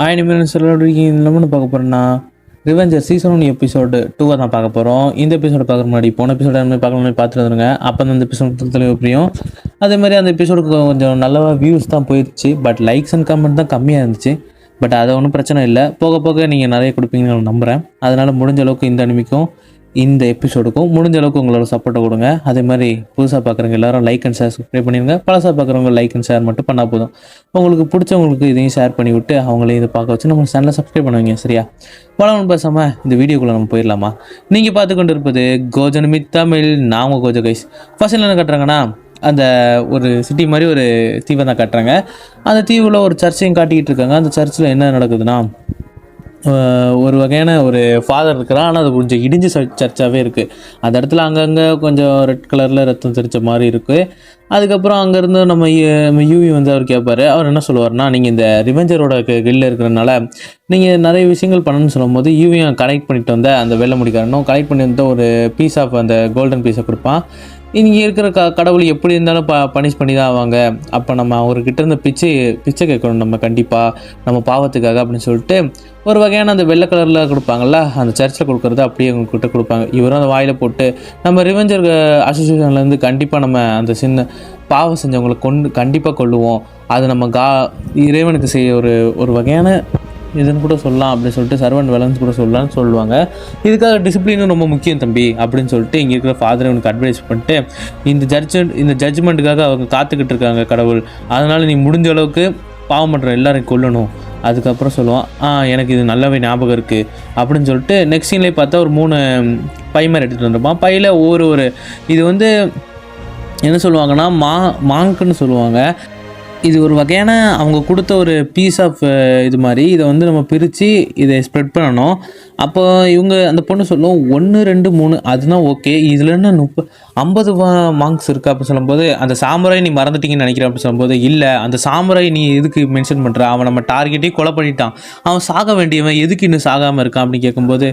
ஆயிரம் சொல்லி இல்லாமல் பார்க்க போகிறேன்னா ரிவெஞ்சர் சீசன் 1 எபிசோடு 2 தான் பார்க்க போகிறோம். இந்த எபிசோடு பார்க்குற முன்னாடி போன எபிசோட பார்க்கலாம் பார்த்துட்டு வந்துருங்க. அப்போ அந்த எபிசோடு தெளிவாக புரியும். அதே மாதிரி அந்த எபிசோடுக்கு கொஞ்சம் நல்ல வியூஸ் தான் போயிடுச்சு. பட் லைக்ஸ் அண்ட் கமெண்ட் தான் கம்மியாக இருந்துச்சு. பட் அது ஒன்றும் பிரச்சனை இல்லை. போக போக நீங்கள் நிறைய கொடுப்பீங்கன்னு நான் நம்புகிறேன். அதனால் முடிஞ்ச அளவுக்கு இந்த அனிமிக்கும் இந்த எபிசோடுக்கும் முடிஞ்ச அளவுக்கு உங்களோட சப்போர்ட்டை கொடுங்க. அதே மாதிரி புதுசாக பார்க்குறவங்க எல்லாரும் லைக் அண்ட் ஷேர் சப்ஸ்கிரைப் பண்ணிடுங்க. பழசாக பார்க்குறவங்க லைக் அண்ட் ஷேர் மட்டும் பண்ணால் போதும். உங்களுக்கு பிடிச்சவங்களுக்கு இதையும் ஷேர் பண்ணி விட்டு அவங்களையும் இதை பார்க்க வச்சு நம்ம சேனலை சப்ஸ்கிரைப் பண்ணுவீங்க. சரியா? பழம் பேசாமல் இந்த வீடியோக்குள்ளே நம்ம போயிடலாமா? நீங்கள் பார்த்து கொண்டு இருப்பது கோஜனமி தமிழ். நான் உங்கள் கோஜோ கைஸ். ஃபர்ஸ்ட் என்ன கட்டுறாங்கன்னா, அந்த ஒரு சிட்டி மாதிரி ஒரு தீவை தான் காட்டுறாங்க. அந்த தீவில் ஒரு சர்ச்சையும் காட்டிக்கிட்டு இருக்காங்க. அந்த சர்ச்சில் என்ன நடக்குதுன்னா, ஒரு வகையான ஒரு ஃபாதர் இருக்கிறான். ஆனால் அது கொஞ்சம் இடிஞ்சு சர்ச்சாகவே இருக்குது. அந்த இடத்துல அங்கங்கே கொஞ்சம் ரெட் கலரில் ரத்தம் தெரிச்ச மாதிரி இருக்குது. அதுக்கப்புறம் அங்கேருந்து நம்ம யூவி வந்து அவர் கேட்பார். அவர் என்ன சொல்லுவார்னா, நீங்கள் இந்த ரிவெஞ்சரோட கில்ல இருக்கிறனால நீங்கள் நிறைய விஷயங்கள் பண்ணணும்னு சொல்லும்போது யூவியும் கலெக்ட் பண்ணிட்டு வந்த அந்த வெள்ளை முடிக்காரனும் கலெக்ட் பண்ணி வந்த ஒரு பீஸ் ஆஃப் அந்த கோல்டன் பீஸை கொடுப்பான். இங்கே இருக்கிற கடவுள் எப்படி இருந்தாலும் பனிஷ் பண்ணி தான் ஆவாங்க. அப்போ நம்ம அவர்கிட்ட இருந்து பிச்சை கேட்கணும் நம்ம கண்டிப்பாக நம்ம பாவத்துக்காக அப்படின்னு சொல்லிட்டு ஒரு வகையான அந்த வெள்ளை கலரில் கொடுப்பாங்கள்ல, அந்த சர்ச்சில் கொடுக்குறது அப்படியே அவங்கக்கிட்ட கொடுப்பாங்க. இவரும் அந்த வாயில் போட்டு நம்ம ரிவெஞ்சர் அசோசியேஷன்லேருந்து கண்டிப்பாக நம்ம அந்த சின்ன பாவம் செஞ்சவங்களை கண்டிப்பாக கொள்ளுவோம். அது நம்ம இறைவனுக்கு செய்ய ஒரு வகையான இதுன்னு கூட சொல்லலாம் அப்படின்னு சொல்லிட்டு சர்வன்ட் வேலன்ஸ் கூட சொல்லலாம்னு சொல்லுவாங்க. இதுக்காக டிசிப்ளினும் ரொம்ப முக்கியம் தம்பி அப்படின்னு சொல்லிட்டு இங்கே இருக்கிற ஃபாதர் இவனுக்கு அட்வைஸ் பண்ணிட்டு இந்த ஜட்ஜ்மெண்ட்டுக்காக அவங்க காத்துக்கிட்டு இருக்காங்க கடவுள். அதனால் நீ முடிஞ்ச அளவுக்கு பாவம் பண்ணுற எல்லாரையும் கொல்லணும். அதுக்கப்புறம் சொல்லுவான், எனக்கு இது நல்லாவே ஞாபகம் இருக்குது அப்படின்னு சொல்லிட்டு நெக்ஸ்ட் சீன்லேயே பார்த்தா ஒரு 3 பை மாதிரி எடுத்துகிட்டு வந்துருப்பான். பையில் ஒரு இது வந்து என்ன சொல்லுவாங்கன்னா மாங்குன்னு சொல்லுவாங்க. இது ஒரு வகையான அவங்க கொடுத்த ஒரு பீஸ் ஆஃப் இது மாதிரி. இதை வந்து நம்ம பிரித்து இதை ஸ்ப்ரெட் பண்ணணும். அப்போ இவங்க அந்த பொண்ணு சொல்லும் 1 2 3 அதுதான் ஓகே. இதில் என்ன 50 மார்க்ஸ் இருக்குது அப்படின்னு சொல்லும்போது, அந்த சாமுராய் நீ மறந்துட்டீங்கன்னு நினைக்கிறேன் அப்படின்னு சொல்லும்போது, இல்லை அந்த சாமுராய் நீ எதுக்கு மென்ஷன் பண்ணுற? அவன் நம்ம டார்கெட்டே கொலை பண்ணிட்டான். அவன் சாக வேண்டியவன் எதுக்கு இன்னும் சாகாமல் இருக்கான் அப்படின்னு கேட்கும்போது,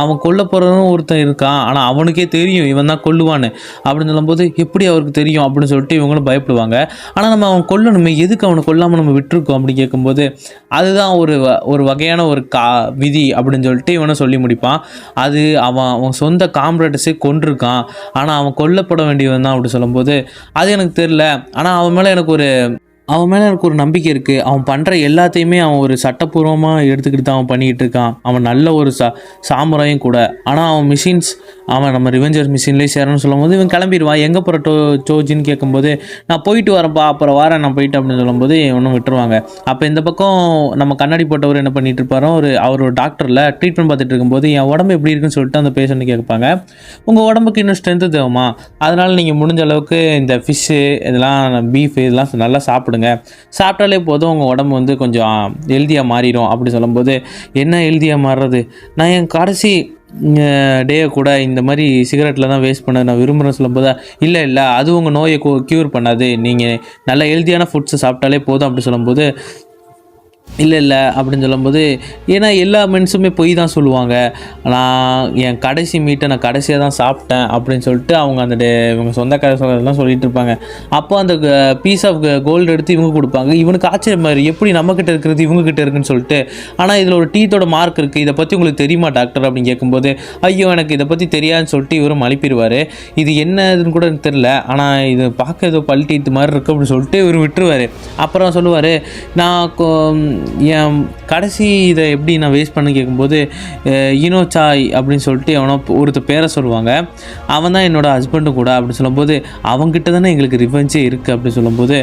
அவன் கொல்ல போகிறவனும் ஒருத்தன் இருக்கான். ஆனால் அவனுக்கே தெரியும் இவன் தான் கொல்லுவான்னு அப்படின்னு சொல்லும்போது, எப்படி அவருக்கு தெரியும் அப்படின்னு சொல்லிட்டு இவங்களும் பயப்படுவாங்க. ஆனால் நம்ம அவன் கொல்லணுமே, எதுக்கு அவனை கொல்லாமல் நம்ம விட்டுருக்கோம் அப்படின்னு கேட்கும்போது, அதுதான் ஒரு வகையான ஒரு விதி அப்படின்னு சொல்லிட்டு இவனை சொல்லி முடிப்பான். அது அவன் சொந்த காம்ரேட்ஸே கொண்டிருக்கான். ஆனால் அவன் கொல்லப்பட வேண்டியவன் தான் அப்படி சொல்லும்போது, அது எனக்கு தெரில. ஆனால் அவன் மேலே எனக்கு ஒரு நம்பிக்கை இருக்குது. அவன் பண்ணுற எல்லாத்தையுமே அவன் ஒரு சட்டப்பூர்வமாக எடுத்துக்கிட்டு தான் அவன் பண்ணிக்கிட்டு இருக்கான். அவன் நல்ல ஒரு சாமுராயும் கூட. ஆனால் அவன் நம்ம ரிவெஞ்சர் மிஷின்லேயே சேரணும்னு சொல்லும்போது இவன் கிளம்பிடுவான். எங்கே போகிற சோஜின்னு கேட்கும்போது, நான் போயிட்டு வரேன்ப்பா, அப்புறம் வரேன் நான் போயிட்டு அப்படின்னு சொல்லும்போது இவனும் விட்டுருவாங்க. அப்போ இந்த பக்கம் நம்ம கண்ணாடி போட்டவர் என்ன பண்ணிட்டு இருப்பாரோ, அவர் ஒரு டாக்டரில் ட்ரீட்மெண்ட் பார்த்துட்டு இருக்கும்போது, என் உடம்பு எப்படி இருக்குன்னு சொல்லிட்டு அந்த பேஷண்ட்டு கேட்பாங்க. உங்கள் உடம்புக்கு இன்னும் ஸ்ட்ரென்த்து தேவைமா? அதனால் நீங்கள் முடிஞ்ச அளவுக்கு இந்த ஃபிஷ்ஷு இதெல்லாம் பீஃப் இதெல்லாம் நல்லா சாப்பிடுங்க. சாப்பிட்டாலே போதும் உங்கள் உடம்பு வந்து கொஞ்சம் ஹெல்த்தியாக மாறிடும் அப்படி சொல்லும்போது, என்ன ஹெல்த்தியாக மாறுறது? நான் என் கடைசி டேயை கூட இந்த மாதிரி சிகரெட்டில் தான் வேஸ்ட் பண்ண நான் விரும்புகிறேன் சொல்லும்போது, இல்லை அது உங்கள் நோயை க்யூர் பண்ணாது. நீங்கள் நல்ல ஹெல்த்தியான ஃபுட்ஸை சாப்பிட்டாலே போதும் அப்படி சொல்லும்போது, இல்லை அப்படின்னு சொல்லும்போது, ஏன்னா எல்லா மென்ஸுமே பொய் தான் சொல்லுவாங்க. நான் என் கடைசி மீட்டை நான் கடைசியாக தான் சாப்பிட்டேன் அப்படின்னு சொல்லிட்டு அவங்க இவங்க சொந்தக்காரலாம் சொல்லிட்டு இருப்பாங்க. அப்போ அந்த பீஸ் ஆஃப் கோல்டு எடுத்து இவங்க கொடுப்பாங்க. இவனுக்கு ஆச்சரியம் மாதிரி, எப்படி நம்மக்கிட்ட இருக்கிறது இவங்ககிட்ட இருக்குன்னு சொல்லிட்டு. ஆனால் இதில் ஒரு டீத்தோட மார்க் இருக்குது, இதை பற்றி உங்களுக்கு தெரியுமா டாக்டர் அப்படின்னு கேட்கும்போது, ஐயோ எனக்கு இதை பற்றி தெரியாதுன்னு சொல்லிட்டு இவரும் அனுப்பிடுவார். இது என்னதுன்னு கூட எனக்கு தெரில, ஆனால் இது பார்க்க ஏதோ பல் டீத்து மாதிரி இருக்குது அப்படின்னு சொல்லிட்டு இவர் விட்டுருவார். அப்புறம் சொல்லுவார், நான் என் கடைசி இதை எப்படி நான் வேஸ்ட் பண்ண கேட்கும்போது, ஈனோச்சாய் அப்படின்னு சொல்லிட்டு அவனை ஒருத்தர் பேரை சொல்லுவாங்க. அவன் தான் என்னோடய ஹஸ்பண்டும் கூட அப்படின்னு சொல்லும்போது, அவங்ககிட்ட தானே எங்களுக்கு ரிவெஞ்சே இருக்குது அப்படின்னு சொல்லும்போது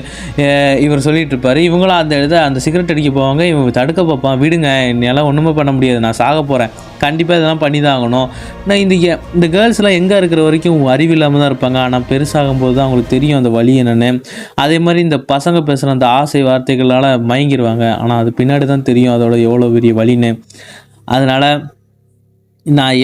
இவர் சொல்லிட்டு இருப்பார். இவங்களும் அந்த சிகரெட் அடிக்க போவாங்க. இவங்க தடுக்க பார்ப்பான். விடுங்க, என்னால் ஒன்றுமே பண்ண முடியாது, நான் சாக போகிறேன், கண்டிப்பாக இதெல்லாம் பண்ணி தான் ஆகணும். நான் இந்த கேர்ள்ஸ்லாம் எங்கே இருக்கிற வரைக்கும் அறிவில்லாமல் தான் இருப்பாங்க. ஆனால் பெருசாகும்போது தான் அவங்களுக்கு தெரியும் அந்த வழி என்னென்னு. அதே மாதிரி இந்த பசங்க பேசுகிற அந்த ஆசை வார்த்தைகளால் மயங்கிடுவாங்க. ஆனால் அது பின்னாடி தான் தெரியும் அதோட எவ்வளோ பெரிய வலின்னு. அதனால் நான்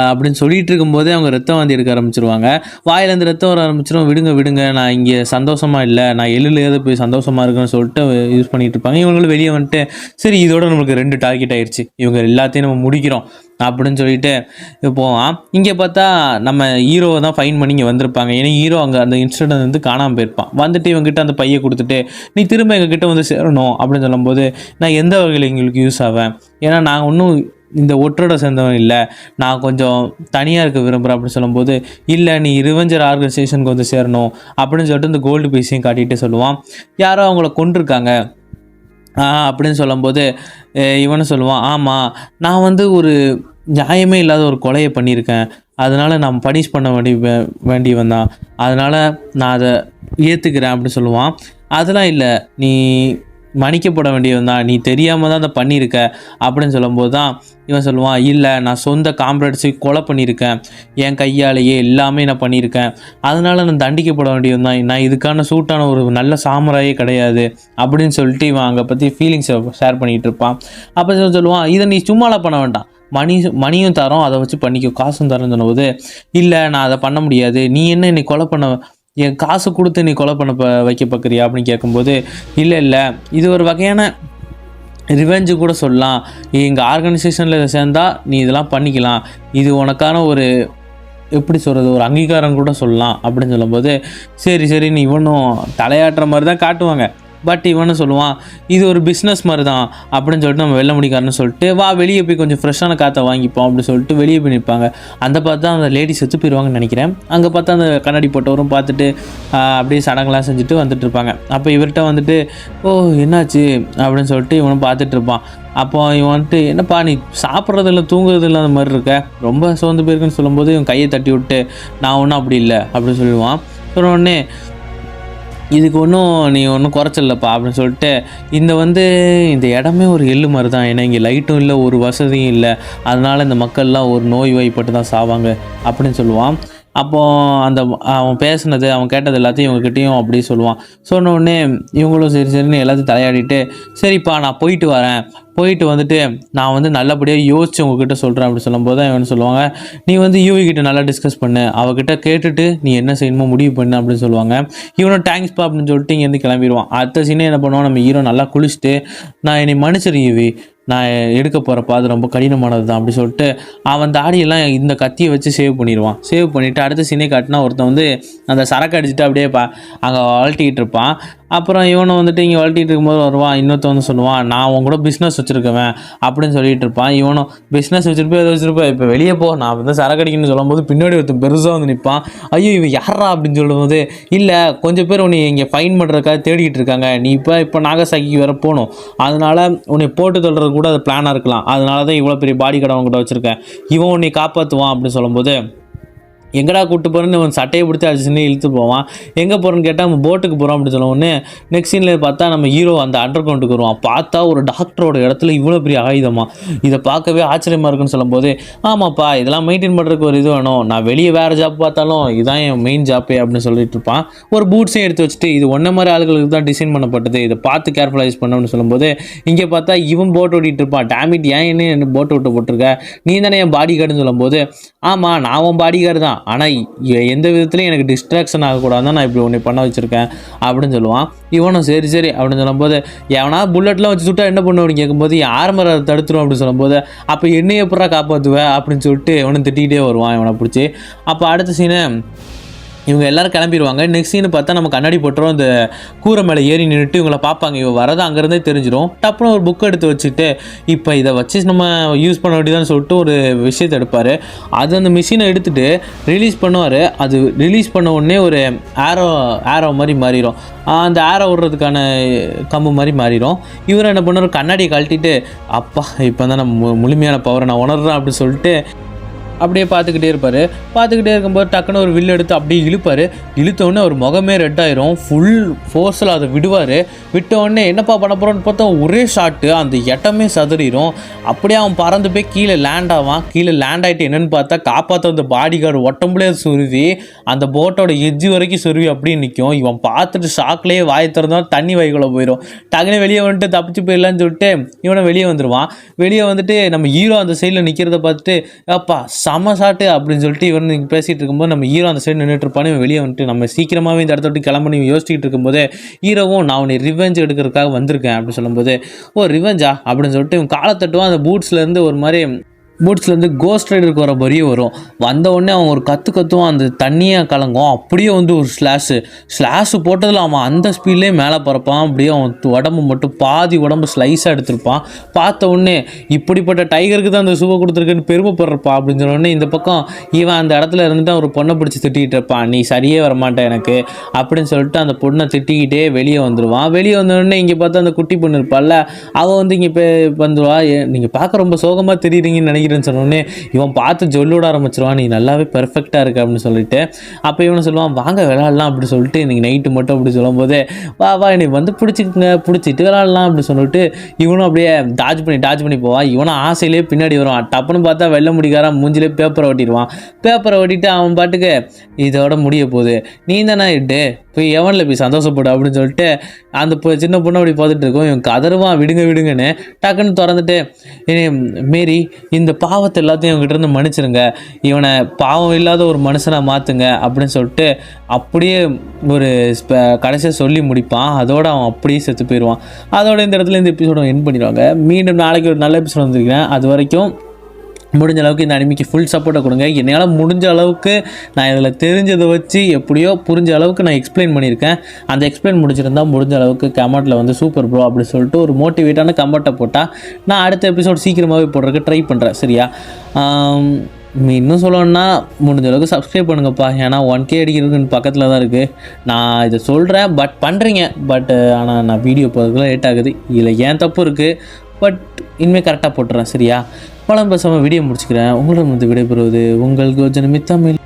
அப்படின்னு சொல்லிகிட்டு இருக்கும்போதே அவங்க ரத்தம் வாந்தி எடுக்க ஆரம்பிச்சிருவாங்க. வாயிலேருந்து ரத்தம் வர ஆரம்பிச்சிடும். விடுங்க, நான் இங்கே சந்தோஷமாக இல்லை, நான் எள்ளுலேயே போய் சந்தோஷமாக இருக்குன்னு சொல்லிட்டு யூஸ் பண்ணிகிட்டு இருப்பாங்க. இவங்களும் வெளியே வந்துட்டு, சரி இதோட நம்மளுக்கு 2 டார்கெட் ஆயிடுச்சு, இவங்க எல்லாத்தையும் நம்ம முடிக்கிறோம், அப்படின்னு சொல்லிட்டு போவான். இங்கே பார்த்தா நம்ம ஹீரோவை தான் ஃபைன் பண்ணி இங்கே வந்திருப்பாங்க. ஏன்னா ஹீரோ அங்கே அந்த இன்சிடென்ட் வந்து காணாமல் போயிருப்பான். வந்துட்டு இவங்ககிட்ட அந்த பையை கொடுத்துட்டு நீ திரும்ப எங்ககிட்ட வந்து சேரணும் அப்படின்னு சொல்லும்போது, நான் எந்த வகையில் எங்களுக்கு யூஸ் ஆவேன், ஏன்னா நான் ஒன்றும் இந்த ஒற்றோட சேர்ந்தவன் இல்லை, நான் கொஞ்சம் தனியாக இருக்க விரும்புகிறேன் அப்படின்னு சொல்லும்போது, இல்லை நீ ரிவெஞ்சர் ஆர்கனைசேஷனுக்கு வந்து சேரணும் அப்படின்னு சொல்லிட்டு இந்த கோல்டு பீஸையும் காட்டிகிட்டு சொல்லுவான். யாரோ அவங்கள கொண்டிருக்காங்க அப்படின்னு சொல்லும்போது இவனும் சொல்லுவான், ஆமாம் நான் வந்து ஒரு நியாயமே இல்லாத ஒரு கொலையை பண்ணியிருக்கேன், அதனால் நான் பனிஷ் பண்ண வேண்டியவன் தான், அதனால் நான் அதை ஏற்றுக்கிறேன் அப்படின்னு சொல்லுவான். அதெல்லாம் இல்லை, நீ மன்னிக்கப்பட வேண்டியவன் தான், நீ தெரியாமல் தான் அதை பண்ணியிருக்க அப்படின்னு சொல்லும்போது தான் இவன் சொல்லுவான், இல்லை நான் சொந்த காம்ரேட்ஸை கொலை பண்ணியிருக்கேன், என் கையாலேயே எல்லாமே நான் பண்ணியிருக்கேன், அதனால் நான் தண்டிக்கப்பட வேண்டியவன் தான், நான் இதுக்கான சூட்டான ஒரு நல்ல சாமுராயே கிடையாது அப்படின்னு சொல்லிட்டு இவன் அங்கே பற்றி ஃபீலிங்ஸை ஷேர் பண்ணிகிட்டு இருப்பான். அப்போ சொல்லுவான், இதை நீ சும்மாலாம் பண்ண வேண்டாம், மணியும் தரோம், அதை வச்சு பண்ணிக்கோ, காசும் தரேன்னு சொன்னபோது, இல்லை நான் அதை பண்ண முடியாது, நீ என்ன என்னை கொலை பண்ண, என் காசு கொடுத்து நீ கொலை பண்ண வைக்க பார்க்குறியா அப்படின்னு கேட்கும்போது, இல்லை இது ஒரு வகையான ரிவெஞ்சு கூட சொல்லலாம், எங்கள் ஆர்கனைசேஷனில் இதை சேர்ந்தால் நீ இதெல்லாம் பண்ணிக்கலாம், இது உனக்கான ஒரு எப்படி சொல்கிறது ஒரு அங்கீகாரம் கூட சொல்லலாம் அப்படின்னு சொல்லும்போது, சரின்னு இவனும் தலையாட்டுற மாதிரி தான் காட்டுவாங்க. பட் இவனு சொல்லுவான், இது ஒரு பிஸ்னஸ் மாதிரி தான் அப்படின்னு சொல்லிட்டு நம்ம வெள்ள முடிக்காருன்னு சொல்லிட்டு, வா வெளியே போய் கொஞ்சம் ஃப்ரெஷ்ஷான காற்றை வாங்கிப்போம் அப்படின்னு சொல்லிட்டு வெளியே போய் நிற்பாங்க. அந்த பார்த்தா அந்த லேடி செத்து போயிடுவாங்கன்னு நினைக்கிறேன். அங்கே பார்த்தா அந்த கண்ணாடி போட்டவரும் பார்த்துட்டு அப்படியே சடங்கெலாம் செஞ்சுட்டு வந்துட்டு இருப்பாங்க. அப்போ இவர்கிட்ட வந்துட்டு, ஓ என்னாச்சு அப்படின்னு சொல்லிட்டு இவனும் பார்த்துட்டு இருப்பான். அப்போ இவன் வந்துட்டு, என்னப்பா நீ சாப்பிட்றது இல்லை தூங்குறது இல்லை அந்த மாதிரி இருக்க, ரொம்ப சோர்ந்து போயிருக்குன்னு சொல்லும்போது இவன் கையை தட்டி விட்டு, நான் ஒன்றும் அப்படி இல்லை அப்படின்னு சொல்லுவான். சொன்ன உடனே, இதுக்கு ஒன்றும் நீ ஒன்றும் குறைச்சில்லப்பா அப்படின்னு சொல்லிட்டு, இந்த இடமே ஒரு எள்ளு மாதிரி தான், ஏன்னா இங்கே லைட்டும் இல்லை, ஒரு வசதியும் இல்லை, அதனால் இந்த மக்கள்லாம் ஒரு நோய் வாய்ப்பட்டு தான் சாவாங்க அப்படின்னு சொல்லுவான். அப்போது அவன் பேசுனது அவன் கேட்டது எல்லாத்தையும் இவங்ககிட்டையும் அப்படி சொல்லுவான். சொன்ன உடனே இவங்களும் சரின்னு எல்லாத்தையும் தலையாடிட்டு, சரிப்பா நான் போயிட்டு வரேன், போயிட்டு வந்துட்டு நான் நல்லபடியாக யோசித்து உங்ககிட்ட சொல்கிறேன் அப்படி சொல்லும்போது தான் இவன் சொல்லுவாங்க, நீ யூவி கிட்ட நல்லா டிஸ்கஸ் பண்ணு, அவகிட்ட கேட்டுட்டு நீ என்ன செய்யணுமோ முடிவு பண்ணு அப்படின்னு சொல்லுவாங்க. இவனும் தேங்க்ஸ்ப்பா அப்படின்னு சொல்லிட்டு இங்கேருந்து கிளம்பிடுவான். அடுத்த சீனே என்ன பண்ணுவான், நம்ம ஹீரோ நல்லா குளிச்சுட்டு, நான் என்னை மன்னிச்சிரு யூவி, நான் எடுக்க போகிறப்ப அது ரொம்ப கடினமானது தான் அப்படி சொல்லிட்டு அவன் தாடியெல்லாம் இந்த கத்தியை வச்சு சேவ் பண்ணிடுவான். சேவ் பண்ணிவிட்டு அடுத்த சீனே காட்டினா ஒருத்தன் அந்த சரக்கு அடிச்சுட்டு அப்படியே அங்கே வளட்டிக்கிட்டு இருப்பான். அப்புறம் இவனை இங்கே வளட்டிகிட்டு இருக்கும்போது வருவான். இன்னொருத்த சொல்லுவான், நான் உன் கூட பிஸ்னஸ் வச்சுருக்கவேன் அப்படின்னு சொல்லிட்டு இருப்பான். இவனும் பிஸ்னஸ் வச்சுருப்பேன் எதை வச்சுருப்பேன், இப்போ வெளியே போ, நான் சரக்கு அடிக்கணும்னு சொல்லும்போது பின்னாடி ஒருத்தன் பெருசாக நிற்பான். ஐயோ இவன் யாரா அப்படின்னு சொல்லும்போது, இல்லை கொஞ்சம் பேர் உன்னை இங்கே ஃபைன் பண்ணுறதுக்காக தேடிக்கிட்டு இருக்காங்க, நீ இப்போ நாகசாக்கிக்கு வேறு போகணும், அதனால் உன்னை போட்டு தள்ளுறது கூட அது பிளானாக இருக்கலாம், அதனால தான் இவ்வளோ பெரிய பாடி கடை அவங்ககிட்ட வச்சுருக்கேன், இவன் உன்னை காப்பாற்றுவான் அப்படின்னு சொல்லும்போது, எங்கடா கூப்பிட்டு போகிறேன்னு அவன் சட்டையை பிடிச்சி அடிச்சுன்னு இழுத்து போவான். எங்கே போகிறேன்னு கேட்டால் நம்ம போட்டுக்கு போகிறோம் அப்படின்னு சொல்லுவோன்னே நெக்ஸ்ட் சீனில் பார்த்தா நம்ம ஹீரோ அந்த அண்டர் கிரவுண்டுக்கு வருவான். பார்த்தா ஒரு டாக்டரோட இடத்துல இவ்வளோ பெரிய ஆயுதமாக, இதை பார்க்கவே ஆச்சரியமாக இருக்குன்னு சொல்லும்போது, ஆமாப்பா இதெல்லாம் மெயின்டைன் பண்ணுறதுக்கு ஒரு இது வேணும், நான் வெளியே வேறு ஜாப் பார்த்தாலும் இதுதான் என் மெயின் ஜாப்பே அப்படின்னு சொல்லிட்டு இருப்பான். ஒரு பூட்ஸையும் எடுத்து வச்சுட்டு, இது ஒன்றை மாதிரி ஆளுகளுக்கு தான் டிசைன் பண்ணப்பட்டது, இதை பார்த்து கேர்ஃபுல்லைஸ் பண்ணணும்னு சொல்லும்போது, இங்கே பார்த்தா இவன் போட்டு ஓட்டிகிட்டு இருப்பான். டேமிட் ஏன் என்ன போட்டு விட்டு போட்டிருக்க, நீ தானே என் பாடி கார்டுன்னு சொல்லும்போது, ஆமாம் நான் உன் பாடி கார்டு தான், ஆனால் எந்த விதத்துலையும் எனக்கு டிஸ்ட்ராக்ஷன் ஆகக்கூடாது, நான் இப்படி ஒன்று பண்ண வச்சுருக்கேன் அப்படின்னு சொல்லுவான். இவனும் சரி அப்படின்னு சொல்லும்போது, எவனா புல்லட்லாம் வச்சு சுட்டா என்ன பண்ணு அப்படின்னு கேட்கும்போது, என் ஆர்மரை தடுத்துரும் அப்படின்னு சொல்லும்போது, அப்போ என்னைய எப்படா காப்பாற்றுவேன் அப்படின்னு சொல்லிட்டு இவனும் திட்டிகிட்டே வருவான் இவனை பிடிச்சி. அப்போ அடுத்த சீனை இவங்க எல்லோரும் கிளம்பிடுவாங்க. நெக்ஸ்ட் சீனு பார்த்தா நம்ம கண்ணாடி போட்டுரும், அந்த கூரை மேலே ஏறி நின்றுட்டு இவங்களை பார்ப்பாங்க. இவன் வரது அங்கேருந்தே தெரிஞ்சிடும். டப்புன்னு ஒரு புக் எடுத்து வச்சுட்டு, இப்போ இதை வச்சு நம்ம யூஸ் பண்ண வேண்டியதான்னு சொல்லிட்டு ஒரு விஷயத்தை எடுப்பார். அது அந்த மிஷினை எடுத்துகிட்டு ரிலீஸ் பண்ணுவார். அது ரிலீஸ் பண்ண உடனே ஒரு ஆரோ மாதிரி மாறிடும். அந்த ஆரோ விடுறதுக்கான கம்பு மாதிரி மாறிடும். இவர் என்ன பண்ணுவார், கண்ணாடியை கழட்டிட்டு, அப்பா இப்போ தான் நான் முழுமையான பவரை நான் உணர்றேன் அப்படின்னு சொல்லிட்டு அப்படியே பார்த்துக்கிட்டே இருப்பார். பார்த்துக்கிட்டே இருக்கும்போது டக்குன்னு ஒரு வில்லு எடுத்து அப்படியே இழுப்பார். இழுத்தோடனே ஒரு முகமே ரெட் ஆயிரும். ஃபுல் ஃபோர்ஸில் அதை விடுவார். விட்டவுடனே என்னப்பா பண்ண போகிறோன்னு பார்த்தா ஒரே ஷாட்டு அந்த இடமே சதுரிடும். அப்படியே அவன் பறந்து போய் கீழே லேண்ட் ஆவான். கீழே லேண்ட் ஆகிட்டு என்னென்னு பார்த்தா காப்பாற்ற அந்த பாடி கார்டு ஒட்டம்புலே சுருவி அந்த போட்டோட எஜ்ஜு வரைக்கும் சுருவி அப்படியே நிற்கும். இவன் பார்த்துட்டு ஷாக்லேயே வாய் திறந்தால் தண்ணி வாய்க்குள்ளே போயிடும். டக்குன்னு வெளியே வந்துட்டு தப்பிச்சு போயிடலான்னு சொல்லிட்டு இவனை வெளியே வந்துடுவான். வெளியே வந்துட்டு நம்ம ஹீரோ அந்த சைடில் நிற்கிறத பார்த்துட்டு, அப்பா செம்ம ஷாட்டு அப்படின்னு சொல்லிட்டு இவன் பேசிகிட்டு இருக்கும்போது நம்ம ஹீரோ அந்த சைடு நின்றுட்டு இருப்பானு. இவன் வெளியே வந்துட்டு நம்ம சீக்கிரமாகவே இந்த இடத்த விட்டு கிளம்பி யோசிச்சுட்டு இருக்கும்போது, ஹீரோவும் நான் உன்னை ரிவெஞ்ச் எடுக்கிறதுக்காக வந்திருக்கேன் அப்படின்னு சொல்லும்போது, ஓ ரிவெஞ்சா அப்படின்னு சொல்லிட்டு இவன் காலை தட்டுவான். அந்த பூட்ஸ்லேருந்து ஒரு மாதிரி பூட்ஸ்லேருந்து கோஸ்ட் ரைடருக்கு வர மாதிரியே வரும். வந்த உடனே அவன் ஒரு கற்றுவான், அந்த தண்ணியாக கலங்கும். அப்படியே வந்து ஒரு ஸ்லாஷு போட்டதில் அவன் அந்த ஸ்பீட்லேயே மேலே பறப்பான். அப்படியே அவன் உடம்பு மட்டும் பாதி உடம்பு ஸ்லைஸாக எடுத்திருப்பான். பார்த்த உடனே இப்படிப்பட்ட டைகருக்கு தான் அந்த ஷூவை கொடுத்துருக்குன்னு பெருமைப்படுறப்பா அப்படின்னு சொன்ன உடனே இந்த பக்கம் இவன் அந்த இடத்துல இருந்துட்டு ஒரு பொண்ணை பிடிச்சி திட்டிகிட்டு இருப்பான். நீ சரியே வரமாட்டேன் எனக்கு அப்படின்னு சொல்லிட்டு அந்த பொண்ணை திட்டிக்கிட்டே வெளியே வந்துடுவான். வெளியே வந்தோடனே இங்கே பார்த்தா அந்த குட்டி பொண்ணு இருப்பாள்ல, அவள் வந்து இங்கே வந்துடுவா. நீங்கள் பார்க்க ரொம்ப சோகமாக தெரியுறீங்கன்னு நினைக்கிறேன்னு சொன்னோடனே இவன் பார்த்து ஜொல்லோட ஆரம்பிச்சிருவான். நீ நல்லாவே பெர்ஃபெக்டாக இருக்கு அப்படின்னு சொல்லிட்டு அப்போ இவனை சொல்லுவான், வாங்க விளாட்லாம் அப்படி சொல்லிட்டு இன்றைக்கி நைட்டு மட்டும் அப்படி சொல்லும்போது வா என்னை வந்து பிடிச்சிட்டு விளாட்லாம் அப்படின்னு சொல்லிட்டு இவனும் அப்படியே டாஜ் பண்ணி போவான். இவனும் ஆசையிலே பின்னாடி வருவான். டப்புன்னு பார்த்தா வெள்ளை முடிக்காரன் மூஞ்சிலே பேப்பரை ஒட்டிட்டு அவன் பாட்டுக்கு இதோட முடிய போகுது, நீ தானே இட்டு போய் எவனில் போய் சந்தோஷப்படு அப்படின்னு சொல்லிட்டு அந்த சின்ன பொண்ணு அப்படி பார்த்துட்டு இருக்கோம். இவன் கதறுவான் விடுங்கன்னு டக்குன்னு திறந்துட்டு, மேரி இந்த பாவத்தை எல்லாத்தையும் இவங்ககிட்ட இருந்து மன்னிச்சிருங்க, இவனை பாவம் இல்லாத ஒரு மனுஷனாக மாற்றுங்க அப்படின்னு சொல்லிட்டு அப்படியே ஒரு கடைசியாக சொல்லி முடிப்பான். அதோட அவன் அப்படியே செத்து போயிடுவான். அதோட இந்த இடத்துல இந்த எபிசோட எண்ட் பண்ணிடுவாங்க. மீண்டும் நாளைக்கு ஒரு நல்ல எபிசோட் வந்திருக்கிறேன். அது வரைக்கும் முடிஞ்ச அளவுக்கு இந்த அனிமிக்கு ஃபுல் சப்போர்ட்டை கொடுங்க. என்னால் முடிஞ்ச அளவுக்கு நான் இதில் தெரிஞ்சதை வச்சு எப்படியோ புரிஞ்ச அளவுக்கு நான் எக்ஸ்பிளைன் பண்ணியிருக்கேன். அந்த எக்ஸ்பிளைன் முடிச்சிருந்தா முடிஞ்ச அளவுக்கு கமெண்ட்டில் வந்து சூப்பர் ப்ரோ அப்படி சொல்லிட்டு ஒரு மோட்டிவேட்டான கமெண்ட்டை போட்டால் நான் அடுத்த எபிசோட் சீக்கிரமாகவே போடுறதுக்கு ட்ரை பண்ணுறேன். சரியா? இன்னும் சொல்லணுன்னா முடிஞ்ச அளவுக்கு சப்ஸ்கிரைப் பண்ணுங்கப்பா. ஏன்னா 1K அடிக்கிறதுக்கு பக்கத்தில் தான் இருக்குது. நான் இதை சொல்கிறேன் பண்ணுறீங்க. ஆனால் நான் வீடியோ போகிறதுக்குலாம் லேட் ஆகுது. இதில் ஏன் தப்பு இருக்குது, இனிமேல் கரெக்டாக போட்டுறேன். சரியா? பலம் பேசாமல் வீடியோ முடிச்சுக்கிறேன். உங்களிடம் வந்து விடைபெறுவது உங்கள் கோஜனமி தமிழ்.